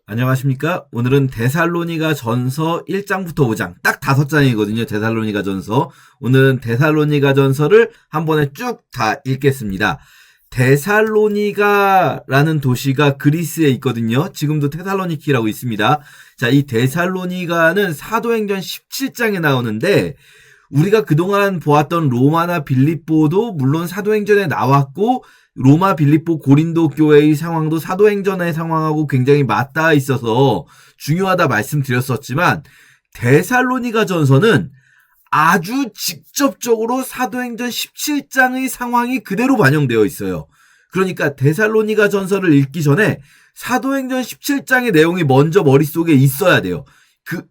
안녕하십니까? 오늘은 데살로니가 전서 1장부터 5장, 딱 5장이거든요. 데살로니가 전서. 오늘은 데살로니가 전서를 한 번에 쭉 다 읽겠습니다. 데살로니가라는 도시가 그리스에 있거든요. 지금도 테살로니키라고 있습니다. 자, 이 데살로니가는 사도행전 17장에 나오는데, 우리가 그동안 보았던 로마나 빌립보도 물론 사도행전에 나왔고, 로마, 빌립보, 고린도 교회의 상황도 사도행전의 상황하고 굉장히 맞닿아 있어서 중요하다 말씀드렸었지만, 데살로니가 전서는 아주 직접적으로 사도행전 17장의 상황이 그대로 반영되어 있어요. 그러니까 데살로니가 전서를 읽기 전에 사도행전 17장의 내용이 먼저 머릿속에 있어야 돼요.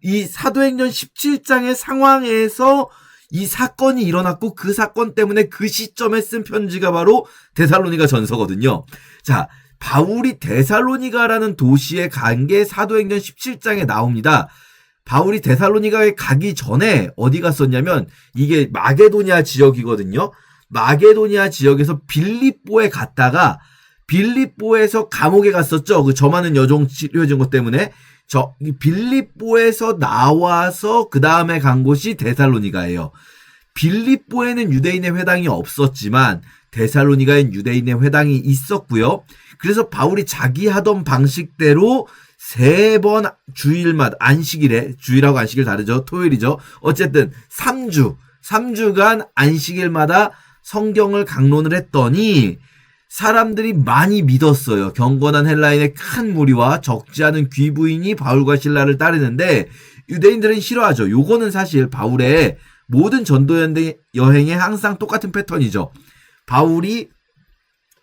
이 사도행전 17장의 상황에서 이 사건이 일어났고 그 사건 때문에 그 시점에 쓴 편지가 바로 데살로니가 전서거든요. 자, 바울이 데살로니가라는 도시에 간 게 사도행전 17장에 나옵니다. 바울이 데살로니가에 가기 전에 어디 갔었냐면 이게 마게도니아 지역이거든요. 마게도니아 지역에서 빌립보에 갔다가 빌립보에서 감옥에 갔었죠. 그 저 많은 여종 치료해준 것 때문에. 빌립보에서 나와서 그 다음에 간 곳이 데살로니가예요. 빌립보에는 유대인의 회당이 없었지만 데살로니가엔 유대인의 회당이 있었고요. 그래서 바울이 자기 하던 방식대로 3번 주일마다 안식일에, 주일하고 안식일 다르죠. 토요일이죠. 어쨌든 3주간 안식일마다 성경을 강론을 했더니 사람들이 많이 믿었어요. 경건한 헬라인의 큰 무리와 적지 않은 귀부인이 바울과 실라를 따르는데 유대인들은 싫어하죠. 요거는 사실 바울의 모든 전도 여행에 항상 똑같은 패턴이죠. 바울이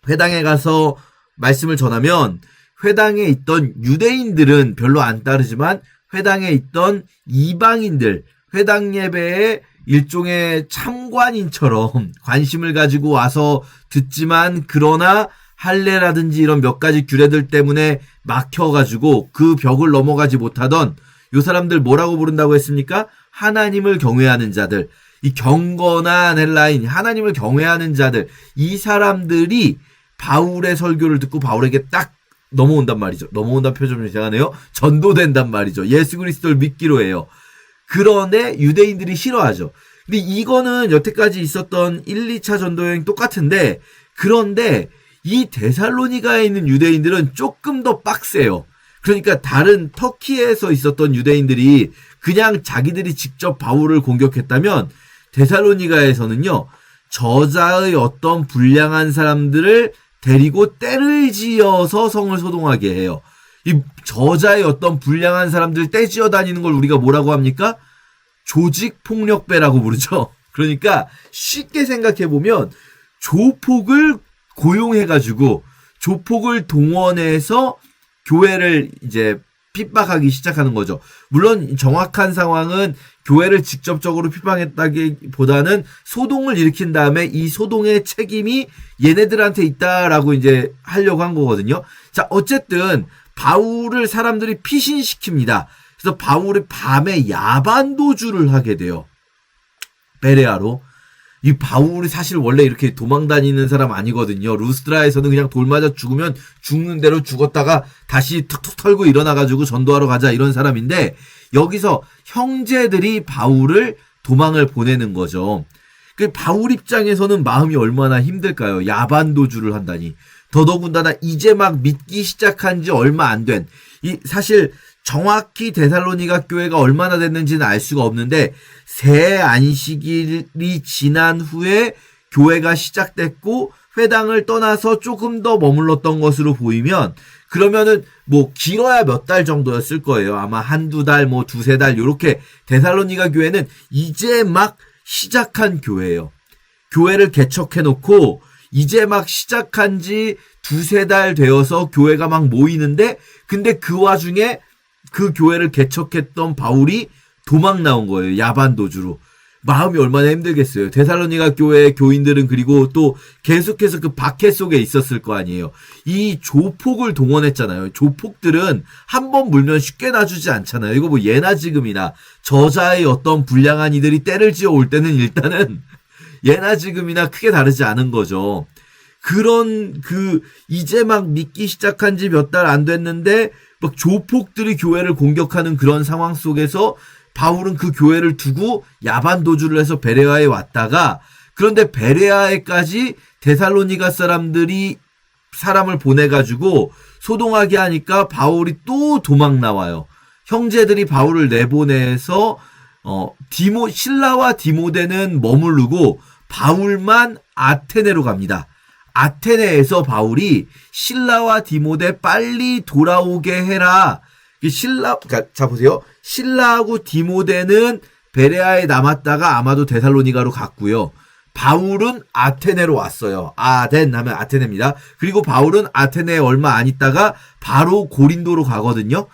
회당에 가서 말씀을 전하면 회당에 있던 유대인들은 별로 안 따르지만 회당에 있던 이방인들, 회당 예배에 일종의 참관인처럼 관심을 가지고 와서 듣지만 그러나 할례라든지 이런 몇 가지 규례들 때문에 막혀가지고 그 벽을 넘어가지 못하던 요 사람들 뭐라고 부른다고 했습니까? 하나님을 경외하는 자들, 이 경건한 헬라인, 하나님을 경외하는 자들, 이 사람들이 바울의 설교를 듣고 바울에게 딱 넘어온단 말이죠. 넘어온다는 표현이 이상하네요. 전도된단 말이죠. 예수 그리스도를 믿기로 해요. 그런데 유대인들이 싫어하죠. 근데 이거는 여태까지 있었던 1, 2차 전도여행 똑같은데, 그런데 이 데살로니가에 있는 유대인들은 조금 더 빡세요. 그러니까 다른 터키에서 있었던 유대인들이 그냥 자기들이 직접 바울을 공격했다면 데살로니가에서는요, 저자의 어떤 불량한 사람들을 데리고 떼를 지어서 성을 소동하게 해요. 이 저자의 어떤 불량한 사람들 떼지어 다니는 걸 우리가 뭐라고 합니까? 조직폭력배라고 부르죠. 그러니까 쉽게 생각해보면 조폭을 고용해가지고 조폭을 동원해서 교회를 이제 핍박하기 시작하는 거죠. 물론 정확한 상황은 교회를 직접적으로 핍박했다기보다는 소동을 일으킨 다음에 이 소동의 책임이 얘네들한테 있다라고 이제 하려고 한 거거든요. 자, 어쨌든 바울을 사람들이 피신시킵니다. 그래서 바울이 밤에 야반도주를 하게 돼요. 베레아로. 이 바울이 사실 원래 이렇게 도망다니는 사람 아니거든요. 루스드라에서는 그냥 돌 맞아 죽으면 죽는 대로 죽었다가 다시 툭툭 털고 일어나가지고 전도하러 가자 이런 사람인데 여기서 형제들이 바울을 도망을 보내는 거죠. 그 바울 입장에서는 마음이 얼마나 힘들까요? 야반도주를 한다니. 더더군다나 이제 막 믿기 시작한 지 얼마 안 된, 사실 정확히 데살로니가 교회가 얼마나 됐는지는 알 수가 없는데 새 안식일이 지난 후에 교회가 시작됐고 회당을 떠나서 조금 더 머물렀던 것으로 보이면 그러면은 뭐 길어야 몇 달 정도였을 거예요. 아마 한두 달, 뭐 두세 달 요렇게. 데살로니가 교회는 이제 막 시작한 교회예요. 교회를 개척해놓고 이제 막 시작한 지 두세 달 되어서 교회가 막 모이는데 근데 그 와중에 그 교회를 개척했던 바울이 도망 나온 거예요. 야반도주로. 마음이 얼마나 힘들겠어요. 데살로니가 교회의 교인들은 그리고 또 계속해서 그 박해 속에 있었을 거 아니에요. 이 조폭을 동원했잖아요. 조폭들은 한 번 물면 쉽게 놔주지 않잖아요. 이거 뭐 예나 지금이나 저자의 어떤 불량한 이들이 때를 지어 올 때는 일단은 예나 지금이나 크게 다르지 않은 거죠. 그런 이제 막 믿기 시작한 지 몇 달 안 됐는데 막 조폭들이 교회를 공격하는 그런 상황 속에서 바울은 그 교회를 두고 야반 도주를 해서 베레아에 왔다가, 그런데 베레아에까지 데살로니가 사람들이 사람을 보내가지고 소동하게 하니까 바울이 또 도망 나와요. 형제들이 바울을 내보내서 신라와 디모데는 머무르고 바울만 아테네로 갑니다. 아테네에서 바울이 신라와 디모데 빨리 돌아오게 해라. 자 보세요. 신라하고 디모데는 베레아에 남았다가 아마도 데살로니가로 갔고요. 바울은 아테네로 왔어요. 아덴 하면 아테네입니다. 그리고 바울은 아테네에 얼마 안 있다가 바로 고린도로 가거든요.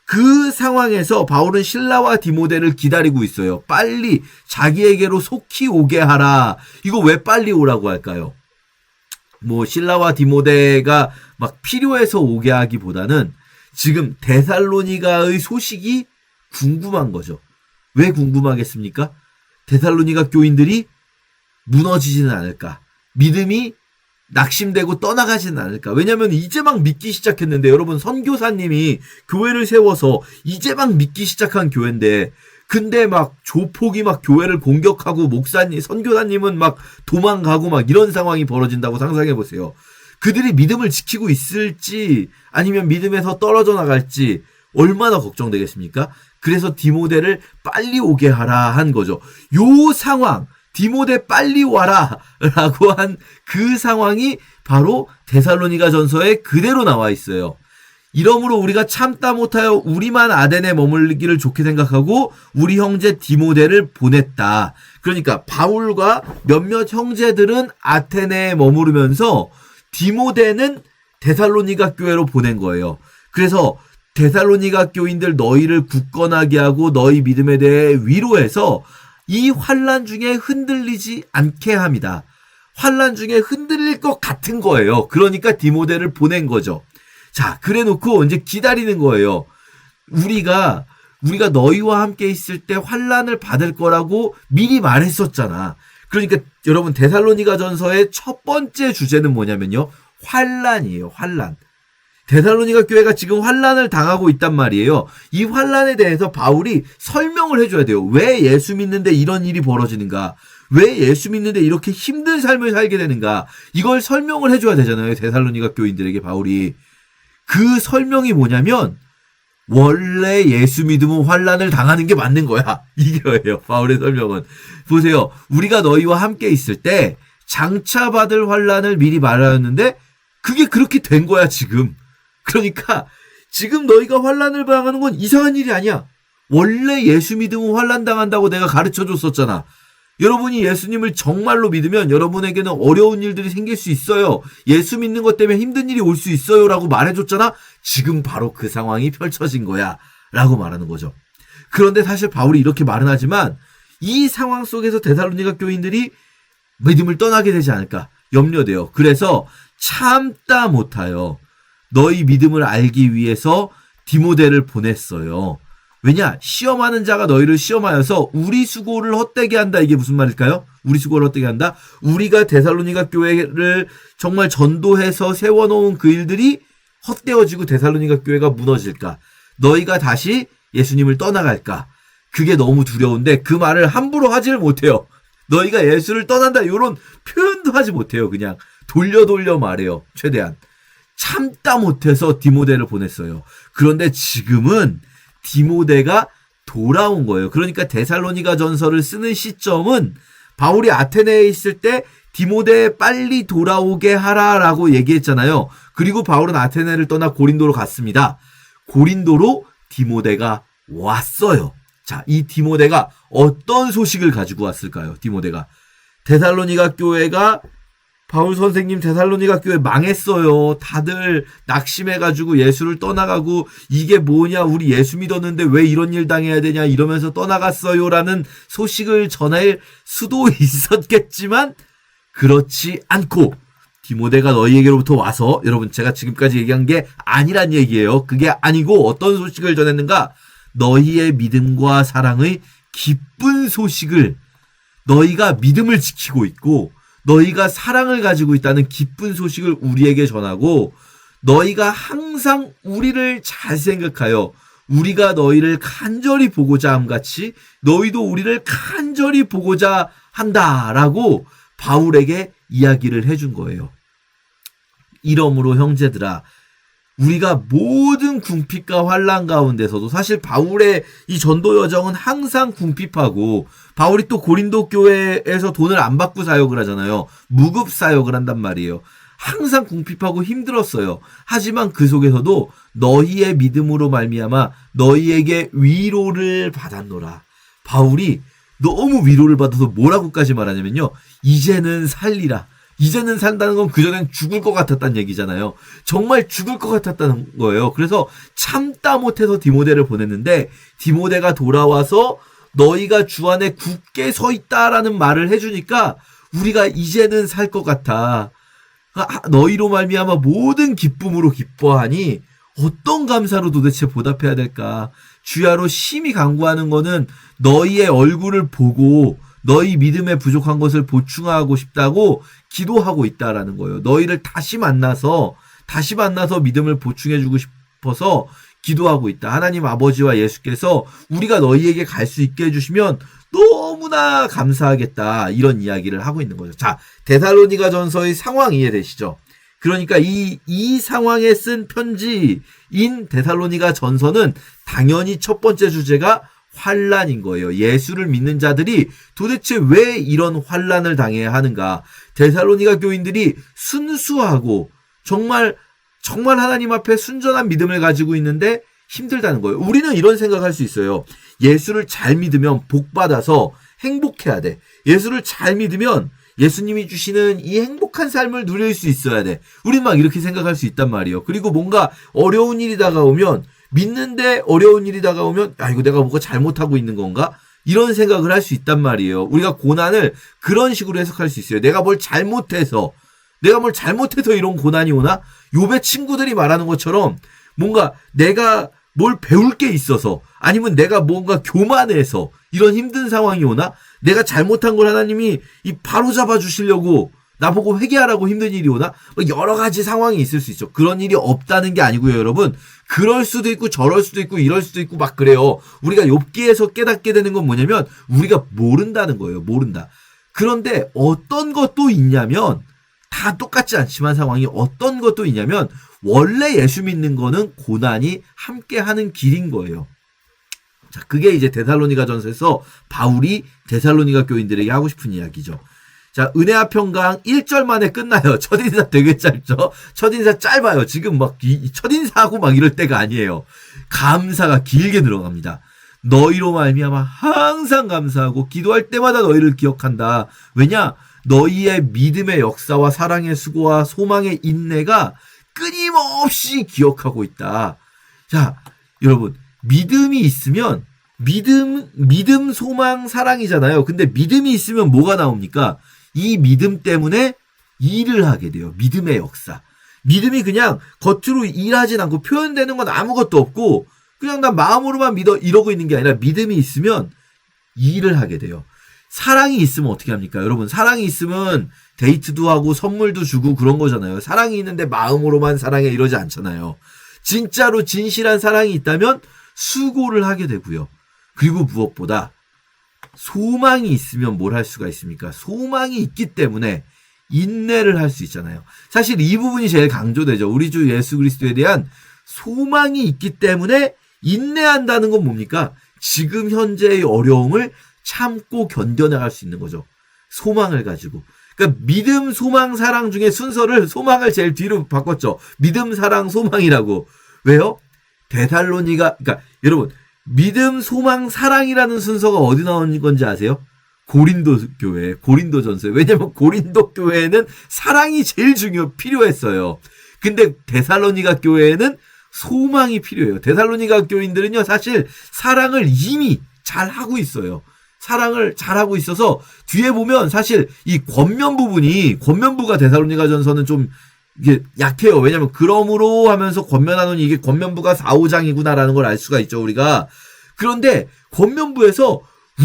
그 상황에서 바울은 신라와 디모데를 기다리고 있어요. 빨리 자기에게로 속히 오게 하라. 이거 왜 빨리 오라고 할까요? 뭐 신라와 디모데가 막 필요해서 오게 하기보다는 지금 데살로니가의 소식이 궁금한 거죠. 왜 궁금하겠습니까? 데살로니가 교인들이 무너지지는 않을까? 믿음이 낙심되고 떠나가지는 않을까? 왜냐면 이제 막 믿기 시작했는데, 여러분, 선교사님이 교회를 세워서 이제 막 믿기 시작한 교회인데, 근데 막 조폭이 막 교회를 공격하고 목사님, 선교사님은 막 도망가고 막 이런 상황이 벌어진다고 상상해 보세요. 그들이 믿음을 지키고 있을지 아니면 믿음에서 떨어져 나갈지 얼마나 걱정되겠습니까? 그래서 디모데를 빨리 오게 하라 한 거죠. 요 상황, 디모데 빨리 와라 라고 한 그 상황이 바로 데살로니가 전서에 그대로 나와 있어요. 이러므로 우리가 참다 못하여 우리만 아덴에 머물기를 좋게 생각하고 우리 형제 디모데를 보냈다. 그러니까 바울과 몇몇 형제들은 아테네에 머무르면서 디모데는 데살로니가 교회로 보낸 거예요. 그래서 데살로니가 교인들 너희를 굳건하게 하고 너희 믿음에 대해 위로해서 이 환난 중에 흔들리지 않게 합니다. 환난 중에 흔들릴 것 같은 거예요. 그러니까 디모데를 보낸 거죠. 자, 그래 놓고 이제 기다리는 거예요. 우리가 너희와 함께 있을 때 환난을 받을 거라고 미리 말했었잖아. 그러니까 여러분, 데살로니가 전서의 첫 번째 주제는 뭐냐면요, 환난이에요. 환난. 데살로니가 교회가 지금 환난을 당하고 있단 말이에요. 이 환난에 대해서 바울이 설명을 해줘야 돼요. 왜 예수 믿는데 이런 일이 벌어지는가? 왜 예수 믿는데 이렇게 힘든 삶을 살게 되는가? 이걸 설명을 해줘야 되잖아요. 데살로니가 교인들에게 바울이. 그 설명이 뭐냐면, 원래 예수 믿으면 환난을 당하는 게 맞는 거야. 이거예요. 바울의 설명은. 보세요. 우리가 너희와 함께 있을 때 장차 받을 환난을 미리 말하였는데 그게 그렇게 된 거야 지금. 그러니까 지금 너희가 환난을 당하는 건 이상한 일이 아니야. 원래 예수 믿으면 환난 당한다고 내가 가르쳐줬었잖아. 여러분이 예수님을 정말로 믿으면 여러분에게는 어려운 일들이 생길 수 있어요. 예수 믿는 것 때문에 힘든 일이 올 수 있어요 라고 말해줬잖아. 지금 바로 그 상황이 펼쳐진 거야 라고 말하는 거죠. 그런데 사실 바울이 이렇게 말은 하지만 이 상황 속에서 데살로니가 교인들이 믿음을 떠나게 되지 않을까 염려돼요. 그래서 참다 못하여 너희 믿음을 알기 위해서 디모데를 보냈어요. 왜냐? 시험하는 자가 너희를 시험하여서 우리 수고를 헛되게 한다. 이게 무슨 말일까요? 우리 수고를 헛되게 한다? 우리가 데살로니가 교회를 정말 전도해서 세워놓은 그 일들이 헛되어지고 데살로니가 교회가 무너질까? 너희가 다시 예수님을 떠나갈까? 그게 너무 두려운데 그 말을 함부로 하지를 못해요. 너희가 예수를 떠난다 이런 표현도 하지 못해요. 그냥 돌려 말해요. 최대한. 참다 못해서 디모데를 보냈어요. 그런데 지금은 디모데가 돌아온 거예요. 그러니까 데살로니가 전서를 쓰는 시점은 바울이 아테네에 있을 때 디모데 빨리 돌아오게 하라라고 얘기했잖아요. 그리고 바울은 아테네를 떠나 고린도로 갔습니다. 고린도로 디모데가 왔어요. 자, 이 디모데가 어떤 소식을 가지고 왔을까요? 디모데가 데살로니가 교회가 바울 선생님 데살로니가 교회 망했어요. 다들 낙심해가지고 예수를 떠나가고 이게 뭐냐 우리 예수 믿었는데 왜 이런 일 당해야 되냐 이러면서 떠나갔어요 라는 소식을 전할 수도 있었겠지만 그렇지 않고 디모데가 너희에게로부터 와서 여러분 제가 지금까지 얘기한 게 아니란 얘기예요. 그게 아니고 어떤 소식을 전했는가? 너희의 믿음과 사랑의 기쁜 소식을 너희가 믿음을 지키고 있고 너희가 사랑을 가지고 있다는 기쁜 소식을 우리에게 전하고 너희가 항상 우리를 잘 생각하여 우리가 너희를 간절히 보고자 함같이 너희도 우리를 간절히 보고자 한다라고 바울에게 이야기를 해준 거예요. 이러므로 형제들아, 우리가 모든 궁핍과 환난 가운데서도 사실 바울의 이 전도 여정은 항상 궁핍하고, 바울이 또 고린도 교회에서 돈을 안 받고 사역을 하잖아요. 무급 사역을 한단 말이에요. 항상 궁핍하고 힘들었어요. 하지만 그 속에서도 너희의 믿음으로 말미암아 너희에게 위로를 받았노라. 바울이 너무 위로를 받아서 뭐라고까지 말하냐면요, 이제는 살리라. 이제는 산다는 건 그전엔 죽을 것 같았다는 얘기잖아요. 정말 죽을 것 같았다는 거예요. 그래서 참다 못해서 디모데를 보냈는데, 디모데가 돌아와서 너희가 주 안에 굳게 서 있다라는 말을 해주니까 우리가 이제는 살 것 같아. 너희로 말미암아 모든 기쁨으로 기뻐하니 어떤 감사로 도대체 보답해야 될까? 주야로 심히 간구하는 거는 너희의 얼굴을 보고 너희 믿음에 부족한 것을 보충하고 싶다고 기도하고 있다라는 거예요. 너희를 다시 만나서 믿음을 보충해주고 싶어서 기도하고 있다. 하나님 아버지와 예수께서 우리가 너희에게 갈 수 있게 해주시면 너무나 감사하겠다. 이런 이야기를 하고 있는 거죠. 자, 데살로니가 전서의 상황 이해되시죠? 그러니까 이 상황에 쓴 편지인 데살로니가 전서는 당연히 첫 번째 주제가 환란인 거예요. 예수를 믿는 자들이 도대체 왜 이런 환란을 당해야 하는가? 데살로니가 교인들이 순수하고 정말 하나님 앞에 순전한 믿음을 가지고 있는데 힘들다는 거예요. 우리는 이런 생각할 수 있어요. 예수를 잘 믿으면 복 받아서 행복해야 돼. 예수를 잘 믿으면 예수님이 주시는 이 행복한 삶을 누릴 수 있어야 돼. 우리는 막 이렇게 생각할 수 있단 말이에요. 그리고 뭔가 어려운 일이 다가오면, 믿는데 어려운 일이 다가오면, 이거 내가 뭔가 잘못하고 있는 건가? 이런 생각을 할 수 있단 말이에요. 우리가 고난을 그런 식으로 해석할 수 있어요. 내가 뭘 잘못해서 이런 고난이 오나? 욥의 친구들이 말하는 것처럼 뭔가 내가 뭘 배울 게 있어서, 아니면 내가 뭔가 교만해서 이런 힘든 상황이 오나? 내가 잘못한 걸 하나님이 바로 잡아 주시려고 나보고 회개하라고 힘든 일이 오나? 여러 가지 상황이 있을 수 있죠. 그런 일이 없다는 게 아니고요, 여러분. 그럴 수도 있고 저럴 수도 있고 이럴 수도 있고 막 그래요. 우리가 욥기에서 깨닫게 되는 건 뭐냐면 우리가 모른다는 거예요. 모른다. 그런데 어떤 것도 있냐면, 다 똑같지 않지만 상황이 어떤 것도 있냐면, 원래 예수 믿는 거는 고난이 함께하는 길인 거예요. 자, 그게 이제 데살로니가 전서에서 바울이 데살로니가 교인들에게 하고 싶은 이야기죠. 자, 은혜와 평강 1절 만에 끝나요. 첫인사 되게 짧죠? 첫인사 짧아요. 지금 막 첫인사하고 막 이럴 때가 아니에요. 감사가 길게 들어갑니다. 너희로 말미암아 항상 감사하고 기도할 때마다 너희를 기억한다. 왜냐? 너희의 믿음의 역사와 사랑의 수고와 소망의 인내가 끊임없이 기억하고 있다. 자, 여러분, 믿음이 있으면 믿음, 소망, 사랑이잖아요. 근데 믿음이 있으면 뭐가 나옵니까? 이 믿음 때문에 일을 하게 돼요. 믿음의 역사. 믿음이 그냥 겉으로 일하진 않고 표현되는 건 아무것도 없고 그냥 난 마음으로만 믿어 이러고 있는 게 아니라, 믿음이 있으면 일을 하게 돼요. 사랑이 있으면 어떻게 합니까? 여러분, 사랑이 있으면 데이트도 하고 선물도 주고 그런 거잖아요. 사랑이 있는데 마음으로만 사랑해 이러지 않잖아요. 진짜로 진실한 사랑이 있다면 수고를 하게 되고요. 그리고 무엇보다 소망이 있으면 뭘 할 수가 있습니까? 소망이 있기 때문에 인내를 할 수 있잖아요. 사실 이 부분이 제일 강조되죠. 우리 주 예수 그리스도에 대한 소망이 있기 때문에 인내한다는 건 뭡니까? 지금 현재의 어려움을 참고 견뎌나갈 수 있는 거죠. 소망을 가지고. 그러니까 믿음, 소망, 사랑 중에 순서를 소망을 제일 뒤로 바꿨죠. 믿음, 사랑, 소망이라고. 왜요? 그러니까 여러분, 믿음, 소망, 사랑이라는 순서가 어디 나오는 건지 아세요? 고린도 교회, 고린도 전서에. 왜냐면 고린도 교회에는 사랑이 제일 필요했어요. 근데 데살로니가 교회에는 소망이 필요해요. 데살로니가 교인들은요, 사실 사랑을 이미 잘 하고 있어요. 사랑을 잘하고 있어서 뒤에 보면 사실 이 권면부가 데살로니가 전서는 좀 이게 약해요. 왜냐면 그러므로 하면서 권면하노니 이게 권면부가 4, 5장이구나라는 걸 알 수가 있죠, 우리가. 그런데 권면부에서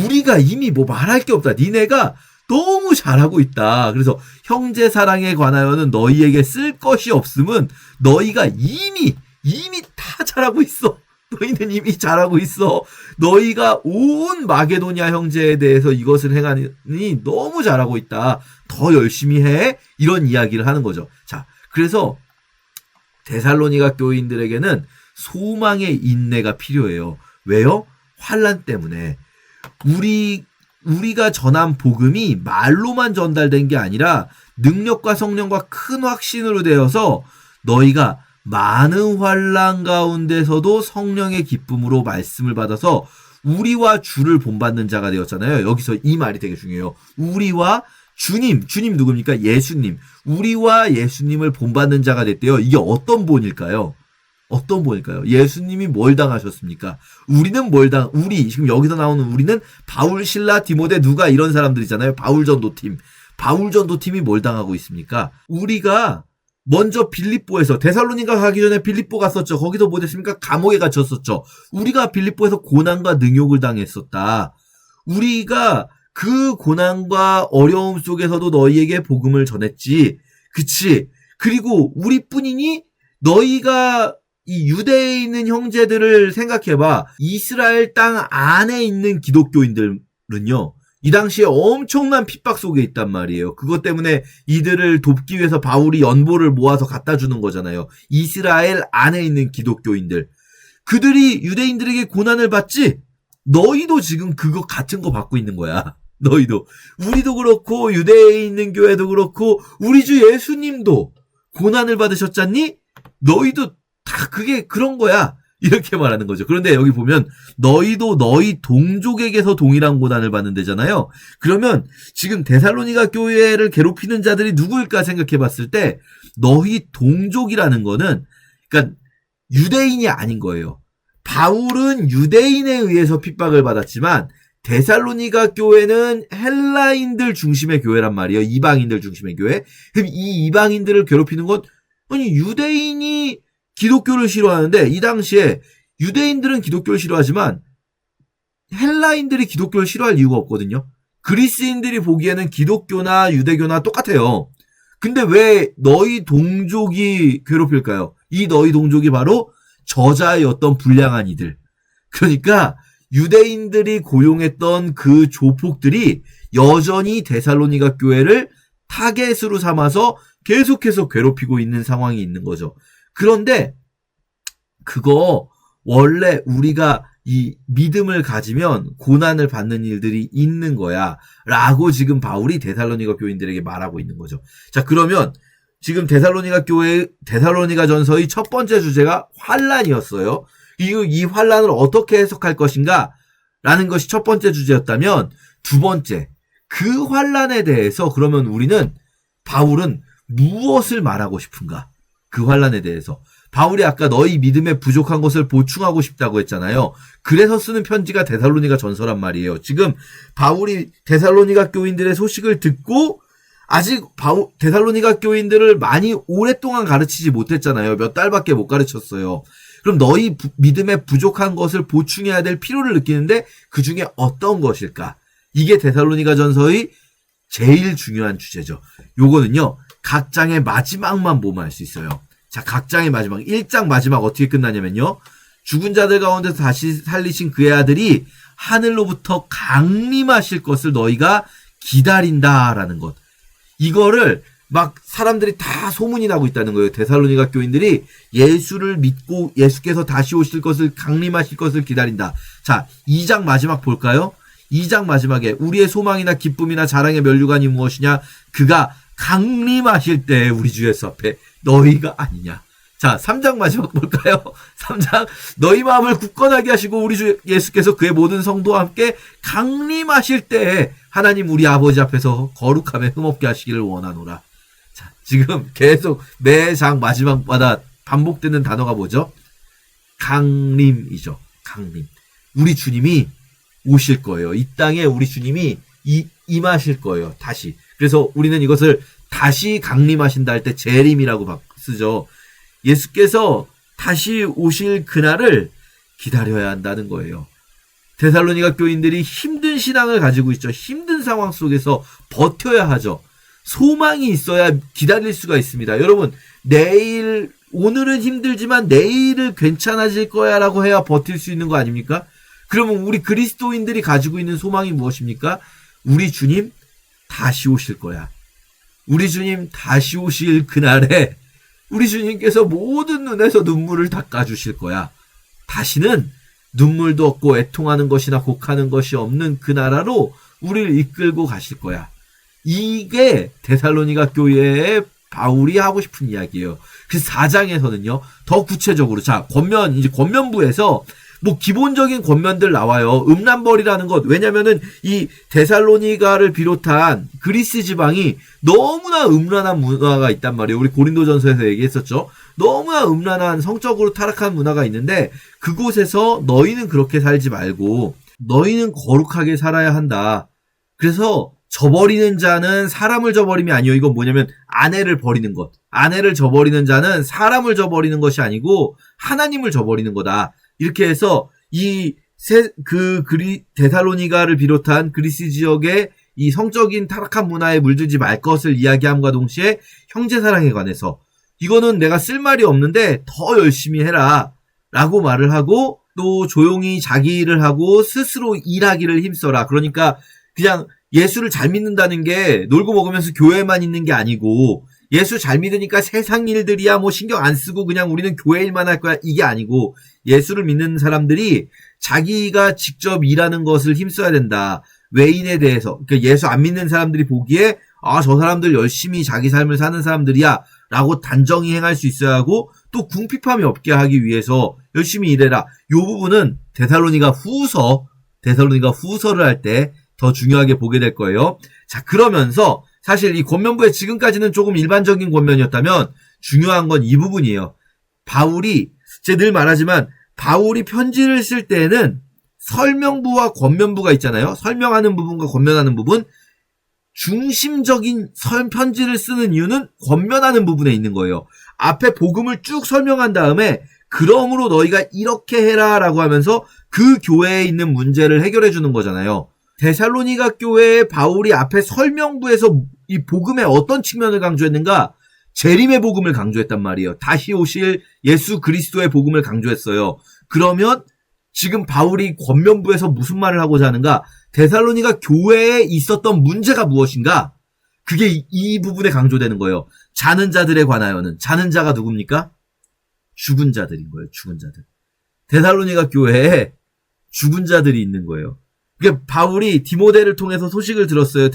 우리가 이미 뭐 말할 게 없다. 니네가 너무 잘하고 있다. 그래서 형제 사랑에 관하여는 너희에게 쓸 것이 없음은 너희가 이미 다 잘하고 있어. 너희는 이미 잘하고 있어. 너희가 온 마게도냐 형제에 대해서 이것을 행하니 너무 잘하고 있다. 더 열심히 해. 이런 이야기를 하는 거죠. 자, 그래서 데살로니가 교인들에게는 소망의 인내가 필요해요. 왜요? 환난 때문에. 우리가 전한 복음이 말로만 전달된 게 아니라 능력과 성령과 큰 확신으로 되어서 너희가 많은 환난 가운데서도 성령의 기쁨으로 말씀을 받아서 우리와 주를 본받는 자가 되었잖아요. 여기서 이 말이 되게 중요해요. 우리와 주님 누굽니까? 예수님. 우리와 예수님을 본받는 자가 됐대요. 이게 어떤 본일까요? 어떤 본일까요? 예수님이 뭘 당하셨습니까? 우리, 지금 여기서 나오는 우리는 바울, 실라, 디모데, 누가 이런 사람들이잖아요. 바울 전도팀이 뭘 당하고 있습니까? 우리가 먼저 빌립보에서, 데살로니가 가기 전에 빌립보 갔었죠. 거기서 뭐 됐습니까? 감옥에 갇혔었죠. 우리가 빌립보에서 고난과 능욕을 당했었다. 우리가 그 고난과 어려움 속에서도 너희에게 복음을 전했지. 그치? 그리고 우리뿐이니 너희가 이 유대에 있는 형제들을 생각해봐. 이스라엘 땅 안에 있는 기독교인들은요, 이 당시에 엄청난 핍박 속에 있단 말이에요. 그것 때문에 이들을 돕기 위해서 바울이 연보를 모아서 갖다 주는 거잖아요. 이스라엘 안에 있는 기독교인들. 그들이 유대인들에게 고난을 받지? 너희도 지금 그거 같은 거 받고 있는 거야. 너희도. 우리도 그렇고 유대에 있는 교회도 그렇고 우리 주 예수님도 고난을 받으셨잖니? 너희도 다 그게 그런 거야. 이렇게 말하는 거죠. 그런데 여기 보면 너희도 너희 동족에게서 동일한 고난을 받는다잖아요. 그러면 지금 데살로니가 교회를 괴롭히는 자들이 누구일까 생각해 봤을 때 너희 동족이라는 거는 그러니까 유대인이 아닌 거예요. 바울은 유대인에 의해서 핍박을 받았지만 데살로니가 교회는 헬라인들 중심의 교회란 말이에요. 이방인들 중심의 교회. 그럼 이 이방인들을 괴롭히는 건 아니 유대인이 기독교를 싫어하는데 이 당시에 유대인들은 기독교를 싫어하지만 헬라인들이 기독교를 싫어할 이유가 없거든요. 그리스인들이 보기에는 기독교나 유대교나 똑같아요. 근데 왜 너희 동족이 괴롭힐까요? 이 너희 동족이 바로 저자의 어떤 불량한 이들. 그러니까 유대인들이 고용했던 그 조폭들이 여전히 데살로니가 교회를 타겟으로 삼아서 계속해서 괴롭히고 있는 상황이 있는 거죠. 그런데 그거 원래 우리가 이 믿음을 가지면 고난을 받는 일들이 있는 거야 라고 지금 바울이 데살로니가 교인들에게 말하고 있는 거죠. 자, 그러면 지금 데살로니가 전서의 첫 번째 주제가 환난이었어요. 이 환난을 어떻게 해석할 것인가 라는 것이 첫 번째 주제였다면 두 번째, 그 환난에 대해서 그러면 바울은 무엇을 말하고 싶은가? 그 환난에 대해서. 바울이 아까 너희 믿음에 부족한 것을 보충하고 싶다고 했잖아요. 그래서 쓰는 편지가 데살로니가 전서란 말이에요. 지금 바울이 데살로니가 교인들의 소식을 듣고 아직 데살로니가 교인들을 많이 오랫동안 가르치지 못했잖아요. 몇 달밖에 못 가르쳤어요. 그럼 너희 믿음에 부족한 것을 보충해야 될 필요를 느끼는데 그 중에 어떤 것일까? 이게 데살로니가 전서의 제일 중요한 주제죠. 요거는요. 각 장의 마지막만 보면 알 수 있어요. 자, 각 장의 마지막. 1장 마지막 어떻게 끝나냐면요. 죽은 자들 가운데서 다시 살리신 그의 아들이 하늘로부터 강림하실 것을 너희가 기다린다라는 것. 이거를 막 사람들이 다 소문이 나고 있다는 거예요. 데살로니가 교인들이 예수를 믿고 예수께서 다시 오실 것을 강림하실 것을 기다린다. 자, 2장 마지막 볼까요? 2장 마지막에 우리의 소망이나 기쁨이나 자랑의 면류관이 무엇이냐? 그가 강림하실 때 우리 주 예수 앞에 너희가 아니냐. 자, 3장 마지막 볼까요? 3장 너희 마음을 굳건하게 하시고 우리 주 예수께서 그의 모든 성도와 함께 강림하실 때 하나님 우리 아버지 앞에서 거룩함에 흠없게 하시기를 원하노라. 자, 지금 계속 매 장 마지막마다 반복되는 단어가 뭐죠? 강림이죠. 강림. 우리 주님이 오실 거예요. 이 땅에 우리 주님이 임하실 거예요. 다시. 그래서 우리는 이것을 다시 강림하신다 할 때 재림이라고 쓰죠. 예수께서 다시 오실 그날을 기다려야 한다는 거예요. 데살로니가 교인들이 힘든 신앙을 가지고 있죠. 힘든 상황 속에서 버텨야 하죠. 소망이 있어야 기다릴 수가 있습니다. 여러분, 오늘은 힘들지만 내일은 괜찮아질 거야 라고 해야 버틸 수 있는 거 아닙니까? 그러면 우리 그리스도인들이 가지고 있는 소망이 무엇입니까? 우리 주님 다시 오실 거야. 우리 주님 다시 오실 그날에 우리 주님께서 모든 눈에서 눈물을 닦아주실 거야. 다시는 눈물도 없고 애통하는 것이나 곡하는 것이 없는 그 나라로 우리를 이끌고 가실 거야. 이게 데살로니가 교회에 바울이 하고 싶은 이야기예요. 그 4장에서는요, 더 구체적으로, 이제 권면부에서 뭐 기본적인 권면들 나와요. 음란벌이라는 것. 왜냐면은 이 데살로니가를 비롯한 그리스 지방이 너무나 음란한 문화가 있단 말이에요. 우리 고린도전서에서 얘기했었죠. 너무나 음란한 성적으로 타락한 문화가 있는데 그곳에서 너희는 그렇게 살지 말고 너희는 거룩하게 살아야 한다. 그래서 저버리는 자는 사람을 저버림이 아니요. 이건 뭐냐면 아내를 버리는 것. 아내를 저버리는 자는 사람을 저버리는 것이 아니고 하나님을 저버리는 거다. 이렇게 해서 데살로니가를 비롯한 그리스 지역의 이 성적인 타락한 문화에 물들지 말 것을 이야기함과 동시에 형제사랑에 관해서 이거는 내가 쓸 말이 없는데 더 열심히 해라 라고 말을 하고 또 조용히 자기 일을 하고 스스로 일하기를 힘써라. 그러니까 그냥 예수를 잘 믿는다는 게 놀고 먹으면서 교회만 있는 게 아니고 예수 잘 믿으니까 세상 일들이야 뭐 신경 안 쓰고 그냥 우리는 교회 일만 할 거야 이게 아니고 예수를 믿는 사람들이 자기가 직접 일하는 것을 힘써야 된다. 외인에 대해서 그러니까 예수 안 믿는 사람들이 보기에 저 사람들 열심히 자기 삶을 사는 사람들이야 라고 단정히 행할 수 있어야 하고 또 궁핍함이 없게 하기 위해서 열심히 일해라. 이 부분은 데살로니가 후서를 할 때 더 중요하게 보게 될 거예요. 자, 그러면서 사실 이 권면부에 지금까지는 조금 일반적인 권면이었다면 중요한 건 이 부분이에요. 제가 늘 말하지만 바울이 편지를 쓸 때에는 설명부와 권면부가 있잖아요. 설명하는 부분과 권면하는 부분. 중심적인 편지를 쓰는 이유는 권면하는 부분에 있는 거예요. 앞에 복음을 쭉 설명한 다음에 그러므로 너희가 이렇게 해라 라고 하면서 그 교회에 있는 문제를 해결해 주는 거잖아요. 데살로니가 교회의 바울이 앞에 설명부에서 이 복음의 어떤 측면을 강조했는가? 재림의 복음을 강조했단 말이에요. 다시 오실 예수 그리스도의 복음을 강조했어요. 그러면 지금 바울이 권면부에서 무슨 말을 하고자 하는가? 데살로니가 교회에 있었던 문제가 무엇인가? 그게 이 부분에 강조되는 거예요. 자는 자들에 관하여는. 자는 자가 누굽니까? 죽은 자들인 거예요. 죽은 자들. 데살로니가 교회에 죽은 자들이 있는 거예요. 그러니까 바울이 디모데를 통해서 소식을 들었어요.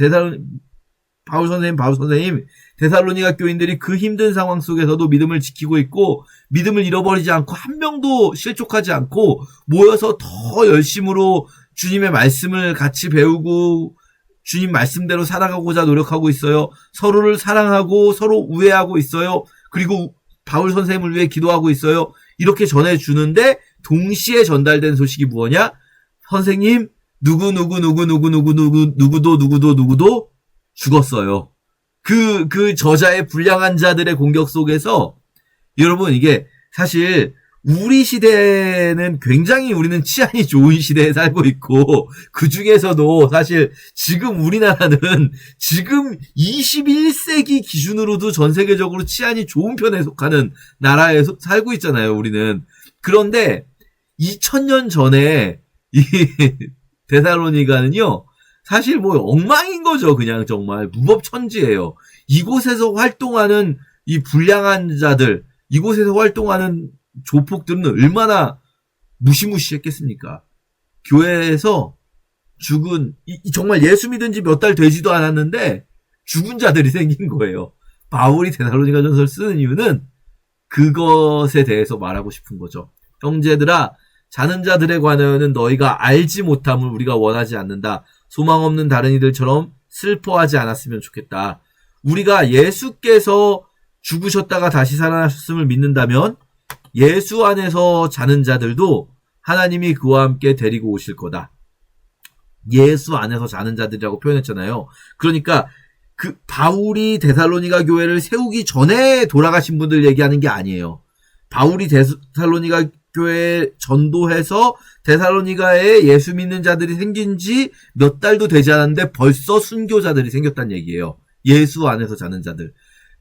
바울 선생님, 데살로니가 교인들이 그 힘든 상황 속에서도 믿음을 지키고 있고 믿음을 잃어버리지 않고 한 명도 실족하지 않고 모여서 더 열심으로 주님의 말씀을 같이 배우고 주님 말씀대로 살아가고자 노력하고 있어요. 서로를 사랑하고 서로 우애하고 있어요. 그리고 바울 선생님을 위해 기도하고 있어요. 이렇게 전해주는데 동시에 전달된 소식이 뭐냐? 선생님, 누구도 죽었어요. 그 저자의 불량한 자들의 공격 속에서 여러분 이게 사실 우리 시대는 굉장히 우리는 치안이 좋은 시대에 살고 있고 그 중에서도 사실 지금 우리나라는 지금 21세기 기준으로도 전 세계적으로 치안이 좋은 편에 속하는 나라에 살고 있잖아요. 우리는. 그런데 2000년 전에 이 데살로니가는요. 사실 뭐 엉망인 거죠. 그냥 정말 무법천지예요. 이곳에서 활동하는 이 불량한 자들, 이곳에서 활동하는 조폭들은 얼마나 무시무시했겠습니까? 교회에서 죽은 정말 예수 믿은 지 몇 달 되지도 않았는데 죽은 자들이 생긴 거예요. 바울이 데살로니가 전서를 쓰는 이유는 그것에 대해서 말하고 싶은 거죠. 형제들아, 자는 자들에 관하여는 너희가 알지 못함을 우리가 원하지 않는다. 소망 없는 다른 이들처럼 슬퍼하지 않았으면 좋겠다. 우리가 예수께서 죽으셨다가 다시 살아나셨음을 믿는다면 예수 안에서 자는 자들도 하나님이 그와 함께 데리고 오실 거다. 예수 안에서 자는 자들이라고 표현했잖아요. 그러니까 그 바울이 데살로니가 교회를 세우기 전에 돌아가신 분들 얘기하는 게 아니에요. 바울이 데살로니가 교회에 전도해서 데살로니가에 예수 믿는 자들이 생긴 지 몇 달도 되지 않았는데 벌써 순교자들이 생겼다는 얘기예요. 예수 안에서 자는 자들.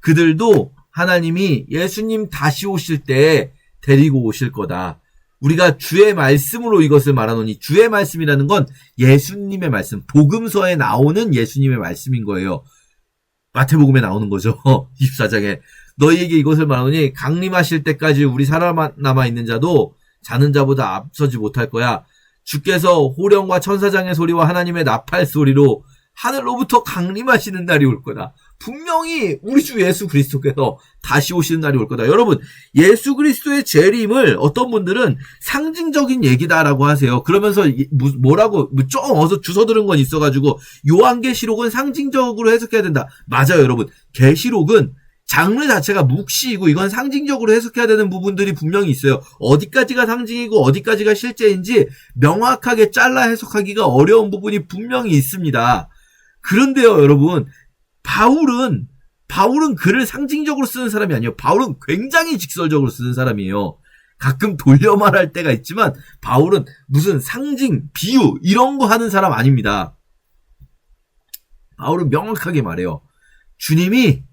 그들도 하나님이 예수님 다시 오실 때 데리고 오실 거다. 우리가 주의 말씀으로 이것을 말하노니, 주의 말씀이라는 건 예수님의 말씀, 복음서에 나오는 예수님의 말씀인 거예요. 마태복음에 나오는 거죠. 24장에 너희에게 이것을 말하노니 강림하실 때까지 우리 살아남아 있는 자도 자는 자보다 앞서지 못할 거야. 주께서 호령과 천사장의 소리와 하나님의 나팔 소리로 하늘로부터 강림하시는 날이 올 거다. 분명히 우리 주 예수 그리스도께서 다시 오시는 날이 올 거다. 여러분, 예수 그리스도의 재림을 어떤 분들은 상징적인 얘기다라고 하세요. 그러면서 뭐라고 좀 어서 주워 들은 건 있어가지고 요한계시록은 상징적으로 해석해야 된다. 맞아요, 여러분. 계시록은 장르 자체가 묵시이고 이건 상징적으로 해석해야 되는 부분들이 분명히 있어요. 어디까지가 상징이고 어디까지가 실제인지 명확하게 잘라 해석하기가 어려운 부분이 분명히 있습니다. 그런데요, 여러분, 바울은 글을 상징적으로 쓰는 사람이 아니에요. 바울은 굉장히 직설적으로 쓰는 사람이에요. 가끔 돌려 말할 때가 있지만 바울은 무슨 상징, 비유 이런 거 하는 사람 아닙니다. 바울은 명확하게 말해요. 주님이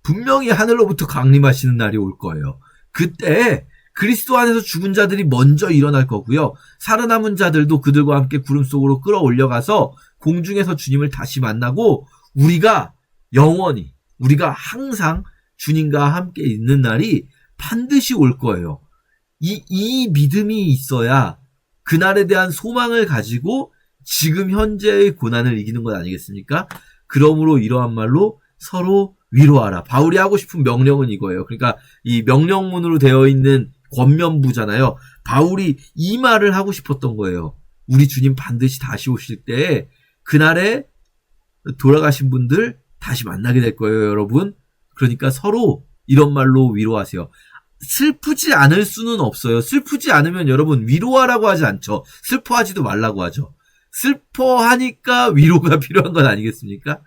분명히 하늘로부터 강림하시는 날이 올 거예요. 그때 그리스도 안에서 죽은 자들이 먼저 일어날 거고요. 살아남은 자들도 그들과 함께 구름 속으로 끌어올려가서 공중에서 주님을 다시 만나고 우리가 영원히, 우리가 항상 주님과 함께 있는 날이 반드시 올 거예요. 이 믿음이 있어야 그날에 대한 소망을 가지고 지금 현재의 고난을 이기는 것 아니겠습니까? 그러므로 이러한 말로 서로 위로하라. 바울이 하고 싶은 명령은 이거예요. 그러니까 이 명령문으로 되어 있는 권면부잖아요. 바울이 이 말을 하고 싶었던 거예요. 우리 주님 반드시 다시 오실 때 그날에 돌아가신 분들 다시 만나게 될 거예요, 여러분. 그러니까 서로 이런 말로 위로하세요. 슬프지 않을 수는 없어요. 슬프지 않으면 여러분 위로하라고 하지 않죠. 슬퍼하지도 말라고 하죠. 슬퍼하니까 위로가 필요한 건 아니겠습니까?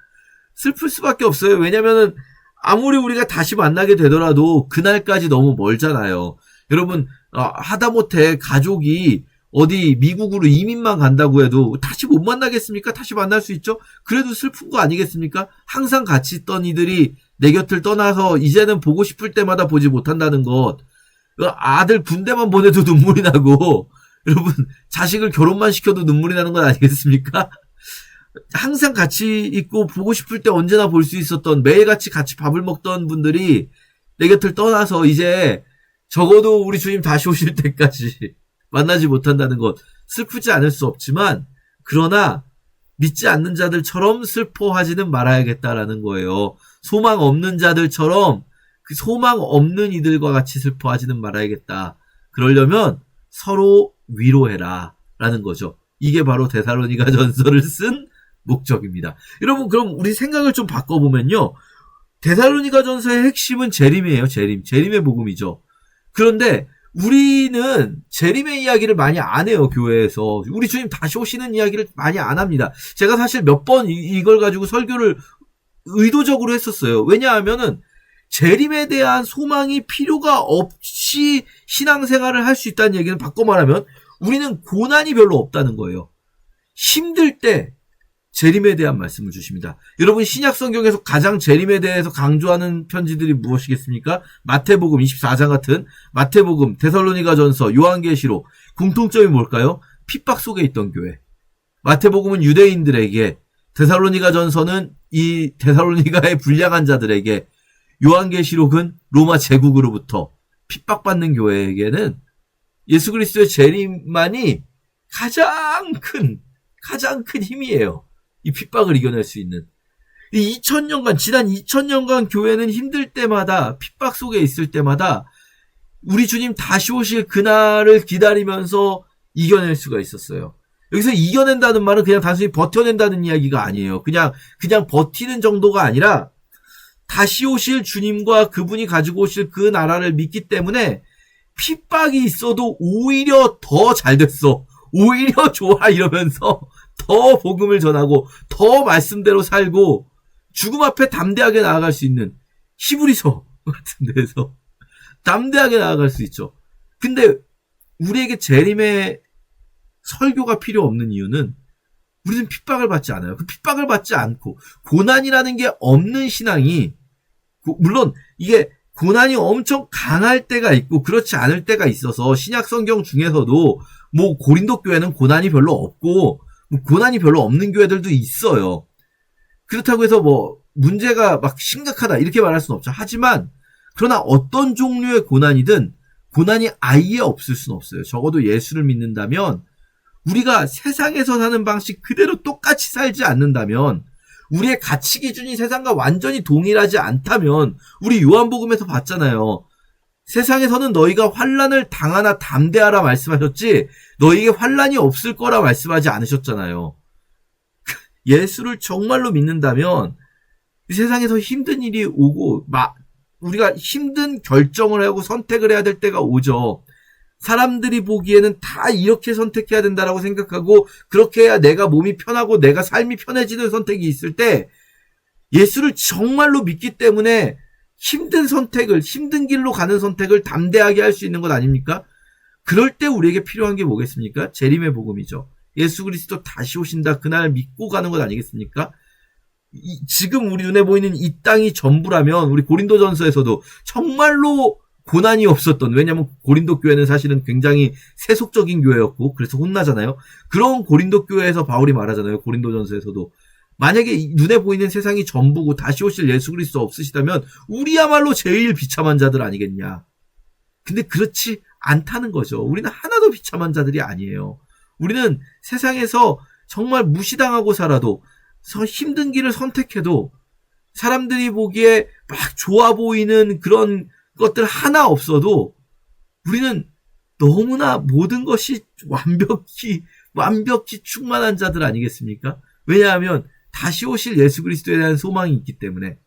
슬플 수밖에 없어요. 왜냐면은 아무리 우리가 다시 만나게 되더라도 그날까지 너무 멀잖아요. 여러분, 하다못해 가족이 어디 미국으로 이민만 간다고 해도 다시 못 만나겠습니까? 다시 만날 수 있죠? 그래도 슬픈 거 아니겠습니까? 항상 같이 있던 이들이 내 곁을 떠나서 이제는 보고 싶을 때마다 보지 못한다는 것. 아들 군대만 보내도 눈물이 나고 여러분 자식을 결혼만 시켜도 눈물이 나는 건 아니겠습니까? 항상 같이 있고 보고 싶을 때 언제나 볼 수 있었던 매일같이 같이 밥을 먹던 분들이 내 곁을 떠나서 이제 적어도 우리 주님 다시 오실 때까지 만나지 못한다는 것 슬프지 않을 수 없지만 그러나 믿지 않는 자들처럼 슬퍼하지는 말아야겠다라는 거예요. 소망 없는 자들처럼 그 소망 없는 이들과 같이 슬퍼하지는 말아야겠다. 그러려면 서로 위로해라 라는 거죠. 이게 바로 데살로니가 전서를 쓴 목적입니다. 여러분 그럼 우리 생각을 좀 바꿔보면요. 데살로니가 전서의 핵심은 재림이에요. 재림의 복음이죠. 그런데 우리는 재림의 이야기를 많이 안 해요. 교회에서. 우리 주님 다시 오시는 이야기를 많이 안 합니다. 제가 사실 몇 번 이걸 가지고 설교를 의도적으로 했었어요. 왜냐하면은 재림에 대한 소망이 필요가 없이 신앙생활을 할 수 있다는 얘기는 바꿔 말하면 우리는 고난이 별로 없다는 거예요. 힘들 때 재림에 대한 말씀을 주십니다. 여러분 신약 성경에서 가장 재림에 대해서 강조하는 편지들이 무엇이겠습니까? 마태복음 24장 같은 마태복음, 데살로니가 전서, 요한계시록. 공통점이 뭘까요? 핍박 속에 있던 교회. 마태복음은 유대인들에게, 데살로니가 전서는 이 데살로니가의 불량한 자들에게, 요한계시록은 로마 제국으로부터 핍박받는 교회에게는 예수 그리스도의 재림만이 가장 큰 힘이에요. 이 핍박을 이겨낼 수 있는. 이 2000년간, 지난 2000년간 교회는 힘들 때마다, 핍박 속에 있을 때마다 우리 주님 다시 오실 그날을 기다리면서 이겨낼 수가 있었어요. 여기서 이겨낸다는 말은 그냥 단순히 버텨낸다는 이야기가 아니에요. 그냥 버티는 정도가 아니라 다시 오실 주님과 그분이 가지고 오실 그 나라를 믿기 때문에 핍박이 있어도 오히려 더 잘 됐어. 오히려 좋아 이러면서 더 복음을 전하고 더 말씀대로 살고 죽음 앞에 담대하게 나아갈 수 있는 히브리서 같은 데서 담대하게 나아갈 수 있죠. 근데 우리에게 재림의 설교가 필요 없는 이유는 우리는 핍박을 받지 않아요. 그 핍박을 받지 않고 고난이라는 게 없는 신앙이, 물론 이게 고난이 엄청 강할 때가 있고 그렇지 않을 때가 있어서 신약 성경 중에서도 뭐 고린도 교회는 고난이 별로 없고 뭐 고난이 별로 없는 교회들도 있어요. 그렇다고 해서 뭐 문제가 막 심각하다 이렇게 말할 수는 없죠. 하지만 그러나 어떤 종류의 고난이든 고난이 아예 없을 수는 없어요. 적어도 예수를 믿는다면, 우리가 세상에서 사는 방식 그대로 똑같이 살지 않는다면, 우리의 가치 기준이 세상과 완전히 동일하지 않다면, 우리 요한복음에서 봤잖아요. 세상에서는 너희가 환난을 당하나 담대하라 말씀하셨지 너희에게 환난이 없을 거라 말씀하지 않으셨잖아요. 예수를 정말로 믿는다면 세상에서 힘든 일이 오고 우리가 힘든 결정을 하고 선택을 해야 될 때가 오죠. 사람들이 보기에는 다 이렇게 선택해야 된다라고 생각하고 그렇게 해야 내가 몸이 편하고 내가 삶이 편해지는 선택이 있을 때, 예수를 정말로 믿기 때문에 힘든 선택을, 힘든 길로 가는 선택을 담대하게 할 수 있는 것 아닙니까? 그럴 때 우리에게 필요한 게 뭐겠습니까? 재림의 복음이죠. 예수 그리스도 다시 오신다, 그날 믿고 가는 것 아니겠습니까? 지금 우리 눈에 보이는 이 땅이 전부라면, 우리 고린도전서에서도 정말로 고난이 없었던, 왜냐하면 고린도 교회는 사실은 굉장히 세속적인 교회였고 그래서 혼나잖아요. 그런 고린도 교회에서 바울이 말하잖아요. 고린도전서에서도 만약에 눈에 보이는 세상이 전부고 다시 오실 예수 그리스도 없으시다면 우리야말로 제일 비참한 자들 아니겠냐. 근데 그렇지 않다는 거죠. 우리는 하나도 비참한 자들이 아니에요. 우리는 세상에서 정말 무시당하고 살아도, 힘든 길을 선택해도, 사람들이 보기에 막 좋아 보이는 그런 것들 하나 없어도 우리는 너무나 모든 것이 완벽히 충만한 자들 아니겠습니까? 왜냐하면 다시 오실 예수 그리스도에 대한 소망이 있기 때문에.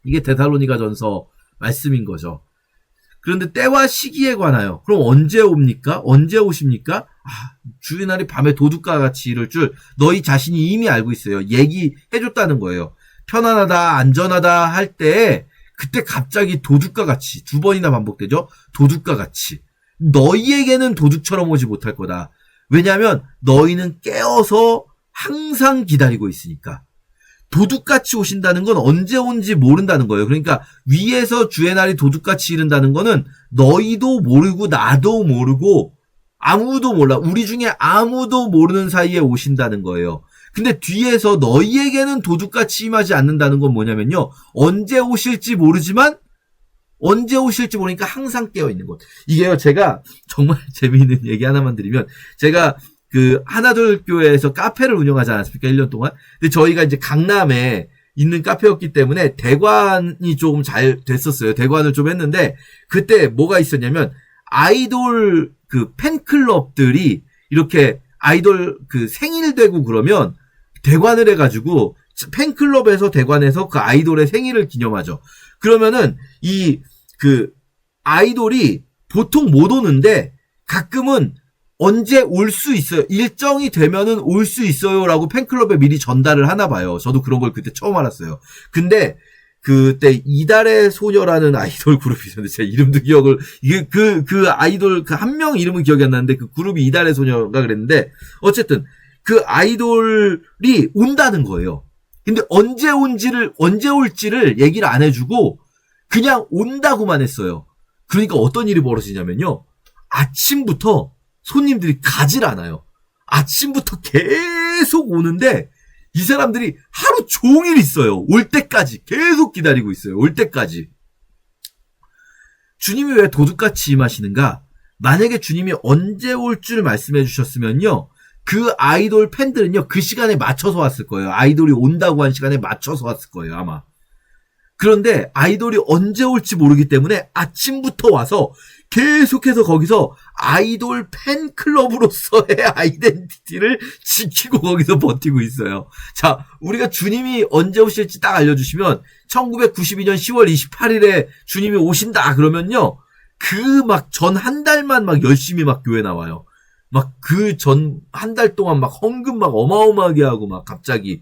이게 데살로니가전서 말씀인 거죠. 그런데 때와 시기에 관하여, 그럼 언제 옵니까? 언제 오십니까? 주의 날이 밤에 도둑과 같이 이를 줄 너희 자신이 이미 알고 있어요. 얘기해줬다는 거예요. 편안하다, 안전하다 할 때 그때 갑자기 도둑과 같이, 2번이나 반복되죠. 도둑과 같이. 너희에게는 도둑처럼 오지 못할 거다. 왜냐하면 너희는 깨어서 항상 기다리고 있으니까. 도둑같이 오신다는 건 언제 온지 모른다는 거예요. 그러니까 위에서 주의 날이 도둑같이 이른다는 거는 너희도 모르고 나도 모르고 아무도 몰라. 우리 중에 아무도 모르는 사이에 오신다는 거예요. 근데 뒤에서 너희에게는 도둑같이 임하지 않는다는 건 뭐냐면요. 언제 오실지 모르지만, 언제 오실지 모르니까 항상 깨어있는 것. 이게요, 제가 정말 재미있는 얘기 하나만 드리면, 제가 하나둘 교회에서 카페를 운영하지 않았습니까? 1년 동안. 근데 저희가 이제 강남에 있는 카페였기 때문에 대관이 조금 잘 됐었어요. 대관을 좀 했는데, 그때 뭐가 있었냐면, 아이돌 팬클럽들이 이렇게 아이돌 생일 되고 그러면 대관을 해가지고 팬클럽에서 대관해서 그 아이돌의 생일을 기념하죠. 그러면은 아이돌이 보통 못 오는데 가끔은 언제 올 수 있어요. 일정이 되면은 올 수 있어요라고 팬클럽에 미리 전달을 하나 봐요. 저도 그런 걸 그때 처음 알았어요. 근데 그때 이달의 소녀라는 아이돌 그룹이 있었는데 제 이름도 기억을, 이게 아이돌 한 명 이름은 기억이 안 나는데 그 그룹이 이달의 소녀가 그랬는데, 어쨌든 그 아이돌이 온다는 거예요. 근데 언제 올지를 얘기를 안 해주고 그냥 온다고만 했어요. 그러니까 어떤 일이 벌어지냐면요. 아침부터 손님들이 가질 않아요. 아침부터 계속 오는데 이 사람들이 하루 종일 있어요. 올 때까지. 계속 기다리고 있어요. 올 때까지. 주님이 왜 도둑같이 임하시는가? 만약에 주님이 언제 올 줄 말씀해 주셨으면요. 그 아이돌 팬들은요. 그 시간에 맞춰서 왔을 거예요. 아이돌이 온다고 한 시간에 맞춰서 왔을 거예요. 아마. 그런데 아이돌이 언제 올지 모르기 때문에 아침부터 와서 계속해서 거기서 아이돌 팬클럽으로서의 아이덴티티를 지키고 거기서 버티고 있어요. 자, 우리가 주님이 언제 오실지 딱 알려주시면 1992년 10월 28일에 주님이 오신다 그러면요. 전 한 달만 막 열심히 막 교회 나와요. 막 한 달 동안 막 헌금 막 어마어마하게 하고 막 갑자기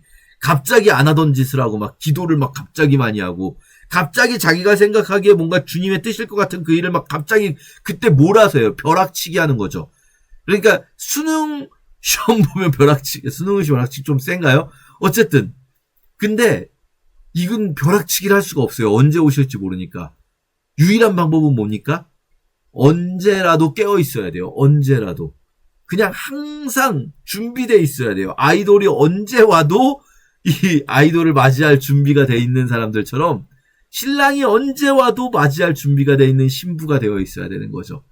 안 하던 짓을 하고 막 기도를 막 갑자기 많이 하고, 갑자기 자기가 생각하기에 뭔가 주님의 뜻일 것 같은 그 일을 막 갑자기 그때 몰아서요. 벼락치기 하는 거죠. 그러니까 수능 시험 보면 수능 시험 벼락치기 좀 센가요? 어쨌든 근데 이건 벼락치기를 할 수가 없어요. 언제 오실지 모르니까. 유일한 방법은 뭡니까? 언제라도 깨어 있어야 돼요. 언제라도. 그냥 항상 준비돼 있어야 돼요. 아이돌이 언제 와도 이 아이돌을 맞이할 준비가 돼 있는 사람들처럼 신랑이 언제 와도 맞이할 준비가 돼 있는 신부가 되어 있어야 되는 거죠.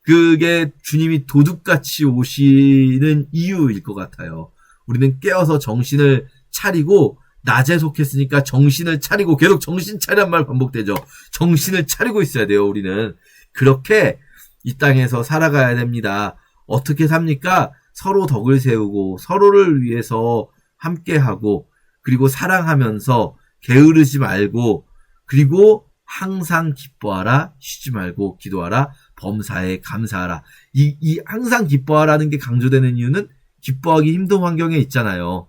그게 주님이 도둑같이 오시는 이유일 것 같아요. 우리는 깨어서 정신을 차리고 낮에 속했으니까 정신을 차리고 계속 정신 차리란 말 반복되죠. 정신을 차리고 있어야 돼요. 우리는 그렇게 이 땅에서 살아가야 됩니다. 어떻게 삽니까? 서로 덕을 세우고 서로를 위해서 함께하고 그리고 사랑하면서 게으르지 말고 그리고 항상 기뻐하라, 쉬지 말고 기도하라, 범사에 감사하라. 이 항상 기뻐하라는 게 강조되는 이유는 기뻐하기 힘든 환경에 있잖아요.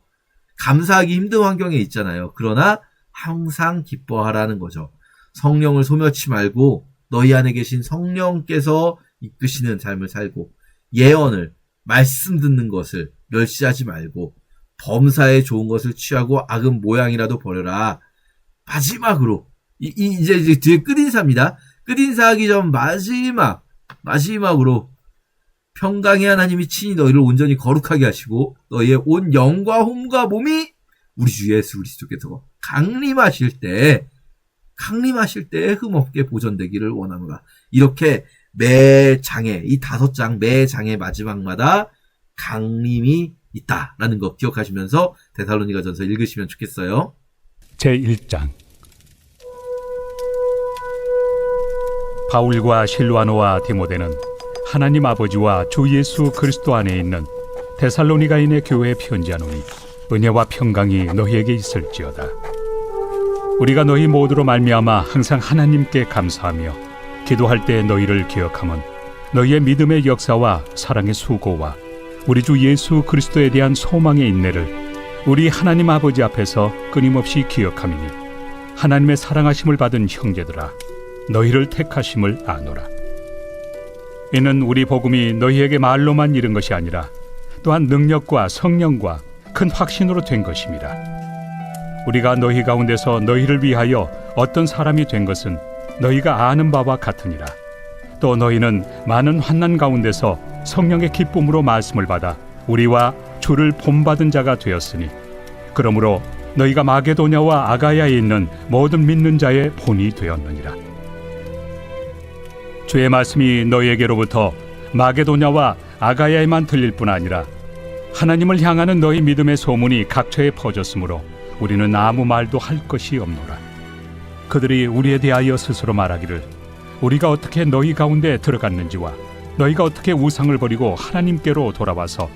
감사하기 힘든 환경에 있잖아요. 그러나 항상 기뻐하라는 거죠. 성령을 소멸치 말고 너희 안에 계신 성령께서 이끄시는 삶을 살고 예언을, 말씀 듣는 것을 멸시하지 말고 범사에 좋은 것을 취하고 악은 모양이라도 버려라. 마지막으로 이제 뒤에 끝인사입니다. 끝인사하기 전 마지막으로 평강의 하나님이 친히 너희를 온전히 거룩하게 하시고 너희의 온 영과 혼과 몸이 우리 주 예수 그리스도께서 강림하실 때 흠없게 보존되기를 원하노라. 이렇게 매 장에 이 5장 매 장의 마지막마다 강림이 있다라는 거 기억하시면서 데살로니가전서 읽으시면 좋겠어요. 제1장 바울과 실와노와 디모데는 하나님 아버지와 주 예수 그리스도 안에 있는 데살로니가인의 교회에 편지하노니 은혜와 평강이 너희에게 있을지어다. 우리가 너희 모두로 말미암아 항상 하나님께 감사하며 기도할 때 너희를 기억함은 너희의 믿음의 역사와 사랑의 수고와 우리 주 예수 그리스도에 대한 소망의 인내를 우리 하나님 아버지 앞에서 끊임없이 기억함이니 하나님의 사랑하심을 받은 형제들아 너희를 택하심을 아노라. 이는 우리 복음이 너희에게 말로만 이른 것이 아니라 또한 능력과 성령과 큰 확신으로 된 것임이라. 우리가 너희 가운데서 너희를 위하여 어떤 사람이 된 것은 너희가 아는 바와 같으니라. 또 너희는 많은 환난 가운데서 성령의 기쁨으로 말씀을 받아 우리와 주를 본받은 자가 되었으니 그러므로 너희가 마게도냐와 아가야에 있는 모든 믿는 자의 본이 되었느니라. 주의 말씀이 너희에게로부터 마게도냐와 아가야에만 들릴 뿐 아니라 하나님을 향하는 너희 믿음의 소문이 각처에 퍼졌으므로 우리는 아무 말도 할 것이 없노라. 그들이 우리에 대하여 스스로 말하기를 우리가 어떻게 너희 가운데 들어갔는지와 너희가 어떻게 우상을 버리고 하나님께로 돌아와서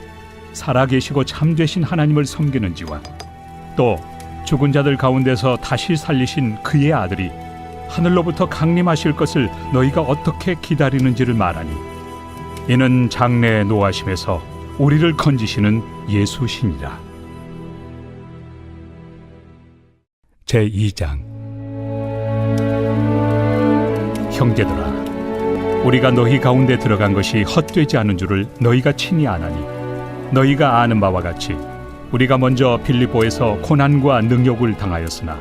살아계시고 참되신 하나님을 섬기는지와 또 죽은 자들 가운데서 다시 살리신 그의 아들이 하늘로부터 강림하실 것을 너희가 어떻게 기다리는지를 말하니 이는 장래의 노하심에서 우리를 건지시는 예수시니라. 제2장 형제들아 우리가 너희 가운데 들어간 것이 헛되지 않은 줄을 너희가 친히 아나니 너희가 아는 바와 같이 우리가 먼저 빌립보에서 고난과 능욕을 당하였으나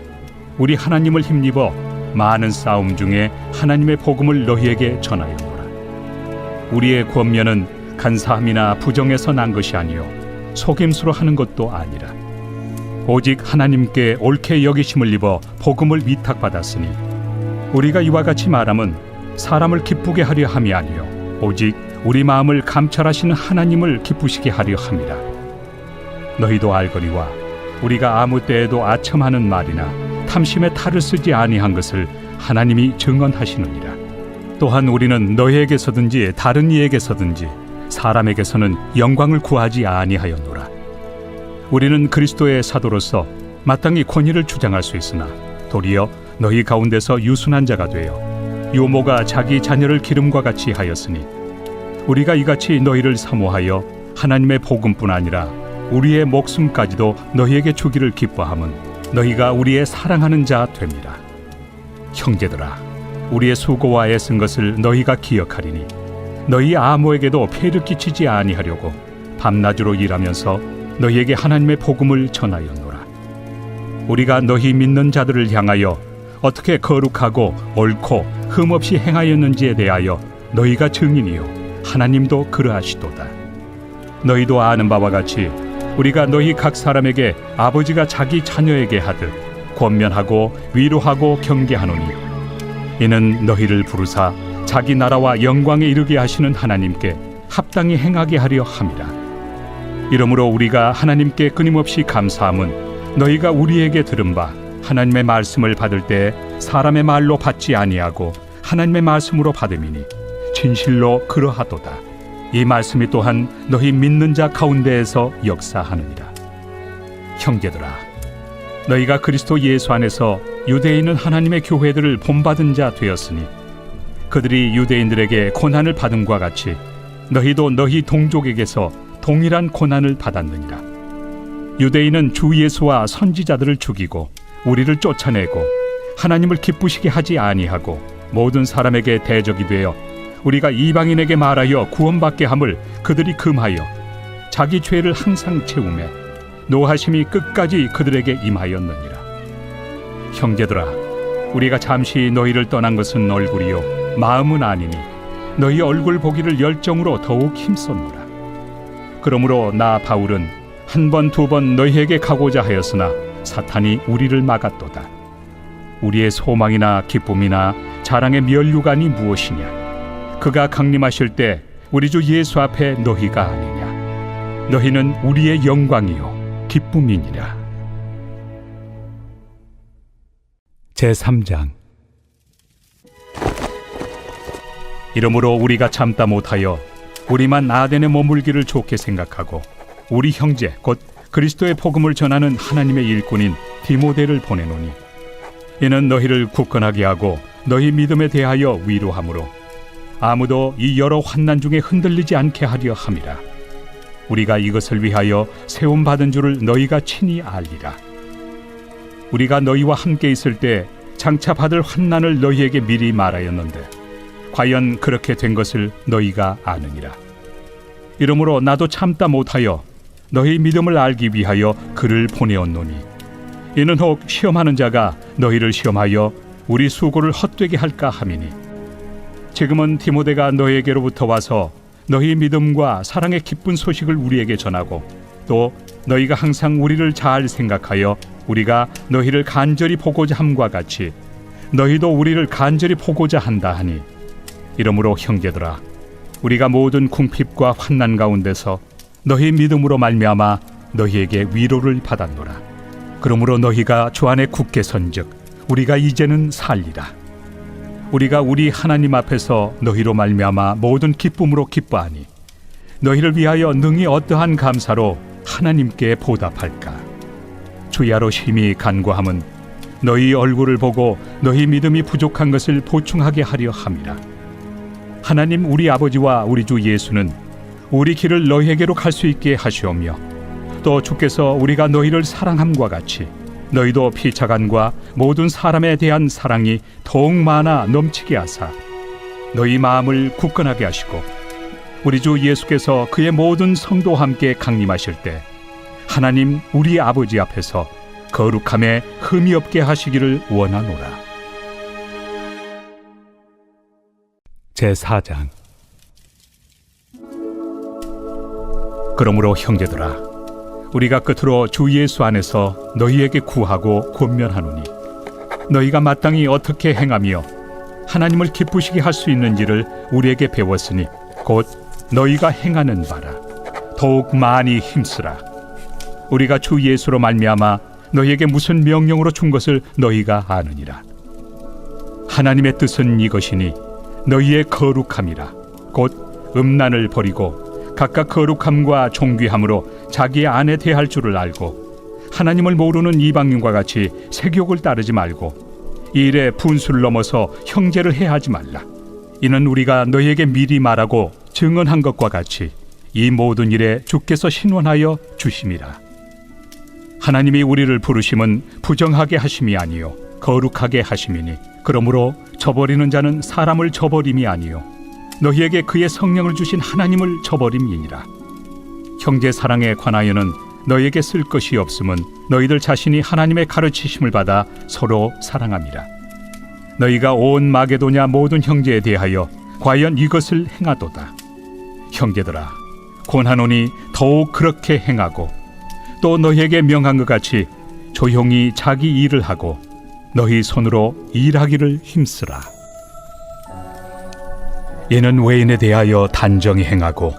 우리 하나님을 힘입어 많은 싸움 중에 하나님의 복음을 너희에게 전하였노라. 우리의 권면은 간사함이나 부정에서 난 것이 아니요 속임수로 하는 것도 아니라 오직 하나님께 옳게 여기심을 입어 복음을 위탁받았으니 우리가 이와 같이 말함은 사람을 기쁘게 하려 함이 아니요 오직 우리 마음을 감찰하시는 하나님을 기쁘시게 하려 함이라. 너희도 알거니와 우리가 아무 때에도 아첨하는 말이나 탐심의 탈을 쓰지 아니한 것을 하나님이 증언하시느니라. 또한 우리는 너희에게서든지 다른 이에게서든지 사람에게서는 영광을 구하지 아니하였노라. 우리는 그리스도의 사도로서 마땅히 권위를 주장할 수 있으나 도리어 너희 가운데서 유순한 자가 되어 요모가 자기 자녀를 기름과 같이 하였으니 우리가 이같이 너희를 사모하여 하나님의 복음뿐 아니라 우리의 목숨까지도 너희에게 주기를 기뻐함은 너희가 우리의 사랑하는 자 됨이라. 형제들아, 우리의 수고와 애쓴 것을 너희가 기억하리니 너희 아무에게도 폐를 끼치지 아니하려고 밤낮으로 일하면서 너희에게 하나님의 복음을 전하였노라. 우리가 너희 믿는 자들을 향하여 어떻게 거룩하고 옳고 흠없이 행하였는지에 대하여 너희가 증인이요 하나님도 그러하시도다. 너희도 아는 바와 같이 우리가 너희 각 사람에게 아버지가 자기 자녀에게 하듯 권면하고 위로하고 경계하노니 이는 너희를 부르사 자기 나라와 영광에 이르게 하시는 하나님께 합당히 행하게 하려 함이라. 이러므로 우리가 하나님께 끊임없이 감사함은 너희가 우리에게 들은 바 하나님의 말씀을 받을 때 사람의 말로 받지 아니하고 하나님의 말씀으로 받음이니 진실로 그러하도다. 이 말씀이 또한 너희 믿는 자 가운데에서 역사하느니라. 형제들아, 너희가 그리스도 예수 안에서 유대에 있는 하나님의 교회들을 본받은 자 되었으니 그들이 유대인들에게 고난을 받음과 같이 너희도 너희 동족에게서 동일한 고난을 받았느니라. 유대인은 주 예수와 선지자들을 죽이고 우리를 쫓아내고 하나님을 기쁘시게 하지 아니하고 모든 사람에게 대적이 되어 우리가 이방인에게 말하여 구원받게 함을 그들이 금하여 자기 죄를 항상 채우매 노하심이 끝까지 그들에게 임하였느니라. 형제들아, 우리가 잠시 너희를 떠난 것은 얼굴이요 마음은 아니니 너희 얼굴 보기를 열정으로 더욱 힘썼노라. 그러므로 나 바울은 한 번 두 번 너희에게 가고자 하였으나 사탄이 우리를 막았도다. 우리의 소망이나 기쁨이나 자랑의 면류관이 무엇이냐? 그가 강림하실 때 우리 주 예수 앞에 너희가 아니냐? 너희는 우리의 영광이요 기쁨이니라. 제3장. 이러므로 우리가 참다 못하여 우리만 아덴에 머물기를 좋게 생각하고 우리 형제 곧 그리스도의 복음을 전하는 하나님의 일꾼인 디모데를 보내노니 이는 너희를 굳건하게 하고 너희 믿음에 대하여 위로하므로 아무도 이 여러 환난 중에 흔들리지 않게 하려 함이라. 우리가 이것을 위하여 세움 받은 줄을 너희가 친히 알리라. 우리가 너희와 함께 있을 때 장차 받을 환난을 너희에게 미리 말하였는데 과연 그렇게 된 것을 너희가 아느니라. 이러므로 나도 참다 못하여 너희 믿음을 알기 위하여 그를 보내었노니 이는 혹 시험하는 자가 너희를 시험하여 우리 수고를 헛되게 할까 함이니 지금은 디모데가 너희에게로부터 와서 너희 믿음과 사랑의 기쁜 소식을 우리에게 전하고 또 너희가 항상 우리를 잘 생각하여 우리가 너희를 간절히 보고자 함과 같이 너희도 우리를 간절히 보고자 한다 하니 이러므로 형제들아, 우리가 모든 궁핍과 환난 가운데서 너희 믿음으로 말미암아 너희에게 위로를 받았노라. 그러므로 너희가 주 안에 굳게 선즉 우리가 이제는 살리라. 우리가 우리 하나님 앞에서 너희로 말미암아 모든 기쁨으로 기뻐하니 너희를 위하여 능히 어떠한 감사로 하나님께 보답할까? 주야로 심히 간구함은 너희 얼굴을 보고 너희 믿음이 부족한 것을 보충하게 하려 함이라. 하나님 우리 아버지와 우리 주 예수는 우리 길을 너희에게로 갈 수 있게 하시오며 또 주께서 우리가 너희를 사랑함과 같이 너희도 피차간과 모든 사람에 대한 사랑이 더욱 많아 넘치게 하사 너희 마음을 굳건하게 하시고 우리 주 예수께서 그의 모든 성도와 함께 강림하실 때 하나님 우리 아버지 앞에서 거룩함에 흠이 없게 하시기를 원하노라. 제4장. 그러므로 형제들아, 우리가 끝으로 주 예수 안에서 너희에게 구하고 권면하노니 너희가 마땅히 어떻게 행하며 하나님을 기쁘시게 할 수 있는지를 우리에게 배웠으니 곧 너희가 행하는 바라. 더욱 많이 힘쓰라. 우리가 주 예수로 말미암아 너희에게 무슨 명령으로 준 것을 너희가 아느니라. 하나님의 뜻은 이것이니 너희의 거룩함이라. 곧 음란을 버리고 각각 거룩함과 존귀함으로 자기의 아내 대할 줄을 알고 하나님을 모르는 이방인과 같이 색욕을 따르지 말고 이 일에 분수를 넘어서 형제를 해하지 말라. 이는 우리가 너희에게 미리 말하고 증언한 것과 같이 이 모든 일에 주께서 신원하여 주심이라. 하나님이 우리를 부르심은 부정하게 하심이 아니요 거룩하게 하심이니 그러므로 저버리는 자는 사람을 저버림이 아니요 너희에게 그의 성령을 주신 하나님을 저버림이니라. 형제 사랑에 관하여는 너희에게 쓸 것이 없음은 너희들 자신이 하나님의 가르치심을 받아 서로 사랑함이라. 너희가 온 마게도냐 모든 형제에 대하여 과연 이것을 행하도다. 형제들아, 권하노니 더욱 그렇게 행하고 또 너희에게 명한 것 같이 조용히 자기 일을 하고 너희 손으로 일하기를 힘쓰라. 이는 외인에 대하여 단정히 행하고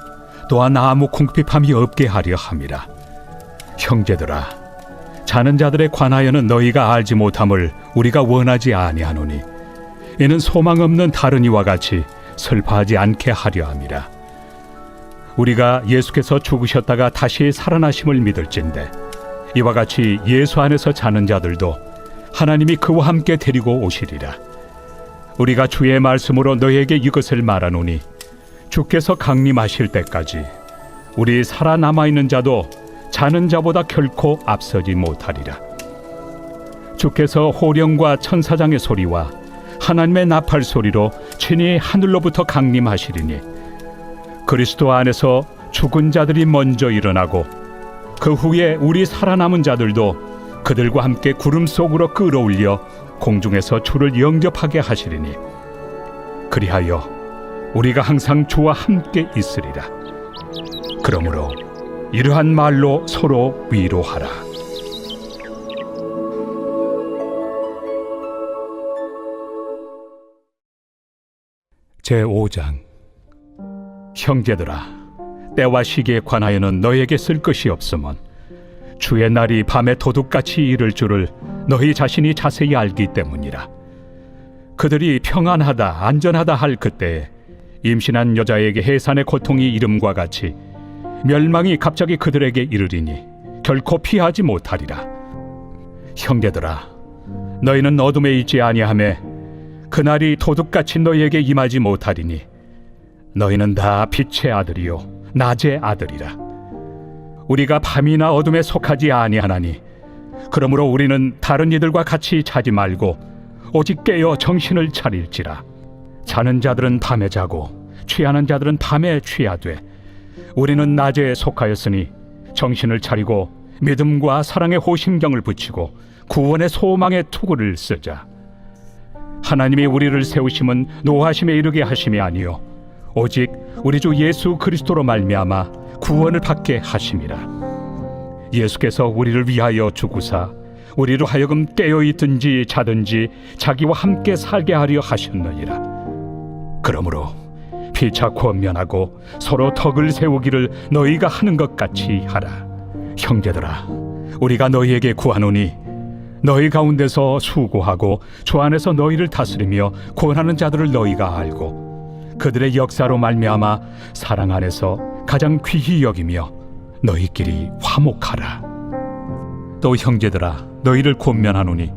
또한 아무 궁핍함이 없게 하려 함이라. 형제들아, 자는 자들에 관하여는 너희가 알지 못함을 우리가 원하지 아니하노니 이는 소망 없는 다른 이와 같이 슬퍼하지 않게 하려 함이라. 우리가 예수께서 죽으셨다가 다시 살아나심을 믿을진대 이와 같이 예수 안에서 자는 자들도 하나님이 그와 함께 데리고 오시리라. 우리가 주의 말씀으로 너희에게 이것을 말하노니 주께서 강림하실 때까지 우리 살아남아 있는 자도 자는 자보다 결코 앞서지 못하리라. 주께서 호령과 천사장의 소리와 하나님의 나팔 소리로 친히 하늘로부터 강림하시리니 그리스도 안에서 죽은 자들이 먼저 일어나고 그 후에 우리 살아남은 자들도 그들과 함께 구름 속으로 끌어올려 공중에서 주를 영접하게 하시리니 그리하여 우리가 항상 주와 함께 있으리라. 그러므로 이러한 말로 서로 위로하라. 제5장. 형제들아, 때와 시기에 관하여는 너희에게 쓸 것이 없음은 주의 날이 밤에 도둑같이 이를 줄을 너희 자신이 자세히 알기 때문이라. 그들이 평안하다 안전하다 할 그때에 임신한 여자에게 해산의 고통이 이름과 같이 멸망이 갑자기 그들에게 이르리니 결코 피하지 못하리라. 형제들아, 너희는 어둠에 있지 아니하매 그날이 도둑같이 너희에게 임하지 못하리니 너희는 다 빛의 아들이요 낮의 아들이라. 우리가 밤이나 어둠에 속하지 아니하나니 그러므로 우리는 다른 이들과 같이 자지 말고 오직 깨어 정신을 차릴지라. 자는 자들은 밤에 자고 취하는 자들은 밤에 취하되 우리는 낮에 속하였으니 정신을 차리고 믿음과 사랑의 호심경을 붙이고 구원의 소망의 투구를 쓰자. 하나님이 우리를 세우심은 노하심에 이르게 하심이 아니요 오직 우리 주 예수 그리스도로 말미암아 구원을 받게 하심이라. 예수께서 우리를 위하여 죽으사 우리로 하여금 깨어있든지 자든지 자기와 함께 살게 하려 하셨느니라. 그러므로 피차 권면하고 서로 덕을 세우기를 너희가 하는 것 같이 하라. 형제들아, 우리가 너희에게 구하노니 너희 가운데서 수고하고 주 안에서 너희를 다스리며 권하는 자들을 너희가 알고 그들의 역사로 말미암아 사랑 안에서 가장 귀히 여기며 너희끼리 화목하라. 또 형제들아, 너희를 권면하노니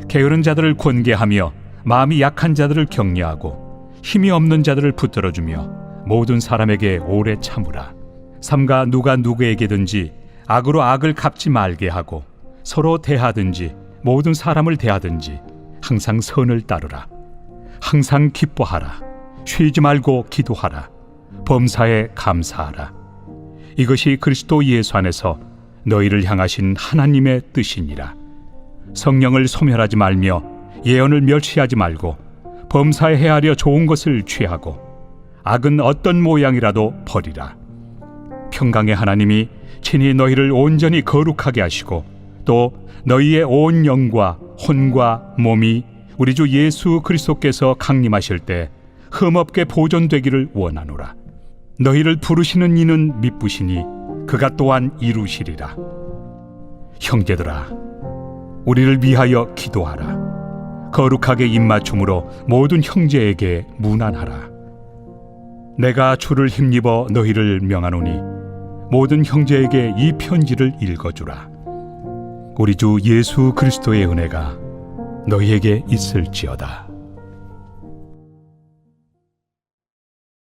게으른 자들을 권계하며 마음이 약한 자들을 격려하고 힘이 없는 자들을 붙들어주며 모든 사람에게 오래 참으라. 삼가 누가 누구에게든지 악으로 악을 갚지 말게 하고 서로 대하든지 모든 사람을 대하든지 항상 선을 따르라. 항상 기뻐하라. 쉬지 말고 기도하라. 범사에 감사하라. 이것이 그리스도 예수 안에서 너희를 향하신 하나님의 뜻이니라. 성령을 소멸하지 말며 예언을 멸시하지 말고 범사에 헤아려 좋은 것을 취하고 악은 어떤 모양이라도 버리라. 평강의 하나님이 친히 너희를 온전히 거룩하게 하시고 또 너희의 온 영과 혼과 몸이 우리 주 예수 그리스도께서 강림하실 때 흠없게 보존되기를 원하노라. 너희를 부르시는 이는 미쁘시니 그가 또한 이루시리라. 형제들아, 우리를 위하여 기도하라. 거룩하게 입맞춤으로 모든 형제에게 문안하라. 내가 주를 힘입어 너희를 명하노니 모든 형제에게 이 편지를 읽어주라. 우리 주 예수 그리스도의 은혜가 너희에게 있을지어다.